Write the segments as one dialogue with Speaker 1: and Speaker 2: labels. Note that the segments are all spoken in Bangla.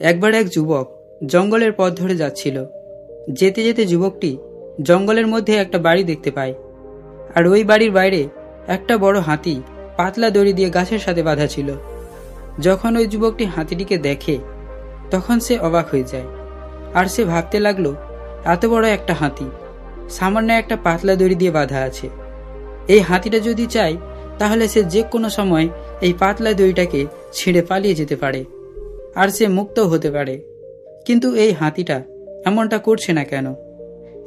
Speaker 1: একবার এক যুবক জঙ্গলের পথ ধরে যাচ্ছিল। যেতে যেতে যুবকটি জঙ্গলের মধ্যে একটা বাড়ি দেখতে পায়, আর ওই বাড়ির বাইরে একটা বড় হাতি পাতলা দড়ি দিয়ে গাছের সাথে বাঁধা ছিল। যখন ওই যুবকটি হাতিটিকে দেখে তখন সে অবাক হয়ে যায়, আর সে ভাবতে লাগলো, এত বড় একটা হাতি সামান্য একটা পাতলা দড়ি দিয়ে বাঁধা আছে। এই হাতিটা যদি চায় তাহলে সে যে কোনো সময় এই পাতলা দড়িটাকে ছিঁড়ে পালিয়ে যেতে পারে, আর সে মুক্ত হতে পারে। কিন্তু এই হাতিটা এমনটা করছে না কেন?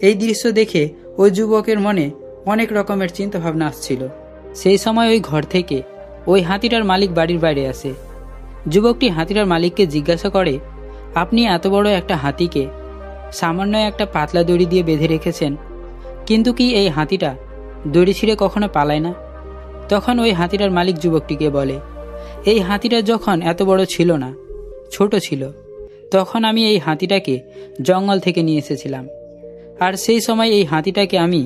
Speaker 1: এই দৃশ্য দেখে ওই যুবকের মনে অনেক রকমের চিন্তা ভাবনা আসছিল। সেই সময় ওই ঘর থেকে ওই হাতিটার মালিক বাড়ির বাইরে আসে। যুবকটি হাতিটার মালিককে জিজ্ঞাসা করে, আপনি এত বড় একটা হাতিকে সামান্য একটা পাতলা দড়ি দিয়ে বেঁধে রেখেছেন, কিন্তু কি এই হাতিটা দড়ি ছিঁড়ে কখনো পালায় না? তখন ওই হাতিটার মালিক যুবকটিকে বলে, এই হাতিটা যখন এত বড় ছিল না, ছোট ছিল, তখন আমি এই হাতিটাকে জঙ্গল থেকে নিয়ে এসেছিলাম। আর সেই সময় এই হাতিটাকে আমি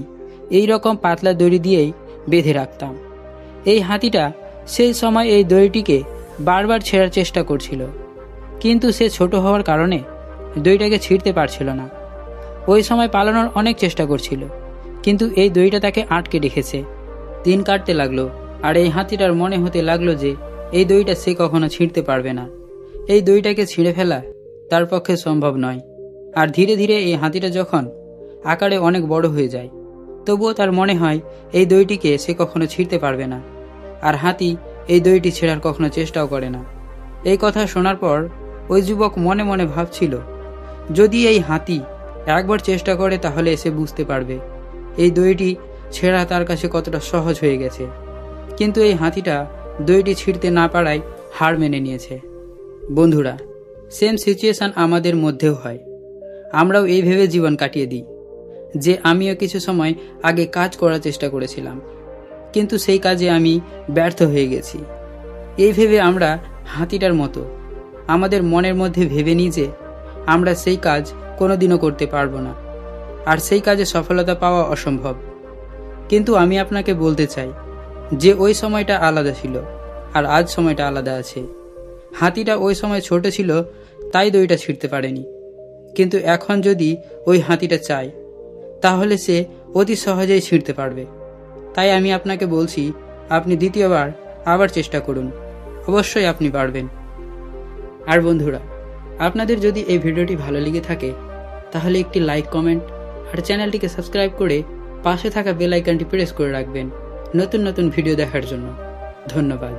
Speaker 1: এই রকম পাতলা দড়ি দিয়েই বেঁধে রাখতাম। এই হাতিটা সেই সময় এই দড়িটিকে বারবার ছেঁড়ার চেষ্টা করছিল, কিন্তু সে ছোট হওয়ার কারণে দড়িটাকে ছিঁড়তে পারছিল না। ওই সময় পালানোর অনেক চেষ্টা করছিল, কিন্তু এই দড়িটা তাকে আটকে রেখেছে। দিন কাটতে লাগলো, আর এই হাতিটার মনে হতে লাগলো যে এই দড়িটা সে কখনো ছিঁড়তে পারবে না। এই দড়িটাকে ছিঁড়ে ফেলা তার পক্ষে সম্ভব নয়। আর ধীরে ধীরে এই হাতিটা যখন আকারে অনেক বড় হয়ে যায়, তবুও তার মনে হয় এই দড়িটিকে সে কখনো ছিঁড়তে পারবে না, আর হাতি এই দড়িটি ছেঁড়ার কখনো চেষ্টাও করে না। এই কথা শোনার পর ওই যুবক মনে মনে ভাবছিল, যদি এই হাতি একবার চেষ্টা করে তাহলে সে বুঝতে পারবে এই দড়িটি ছেঁড়া তার কাছে কতটা সহজ হয়ে গেছে। কিন্তু এই হাতিটা দড়িটি ছিঁড়তে না পারায় হার মেনে নিয়েছে। বন্ধুরা, সেম সিচুয়েশন আমাদের মধ্যেও হয়। আমরাও এই ভেবে জীবন কাটিয়ে দিই যে আমিও কিছু সময় আগে কাজ করার চেষ্টা করেছিলাম, কিন্তু সেই কাজে আমি ব্যর্থ হয়ে গেছি। এই ভেবে আমরা হাতিটার মতো আমাদের মনের মধ্যে ভেবে নিই যে আমরা সেই কাজ কোনোদিনও করতে পারবো না, আর সেই কাজে সফলতা পাওয়া অসম্ভব। কিন্তু আমি আপনাকে বলতে চাই যে ওই সময়টা আলাদা ছিল, আর আজ সময়টা আলাদা আছে। হাতিটা ওই সময় ছোট ছিল, তাই দড়িটা ছিঁড়তে পারেনি, কিন্তু এখন যদি ওই হাতিটা চায় তাহলে সে অতি সহজেই ছিঁড়তে পারবে। তাই আমি আপনাকে বলছি, আপনি দ্বিতীয়বার আবার চেষ্টা করুন, অবশ্যই আপনি পারবেন। আর বন্ধুরা, আপনাদের যদি এই ভিডিওটি ভালো লেগে থাকে তাহলে একটি লাইক, কমেন্ট আর চ্যানেলটিকে সাবস্ক্রাইব করে পাশে থাকা বেল আইকনটি প্রেস করে রাখবেন নতুন নতুন ভিডিও দেখার জন্য। ধন্যবাদ।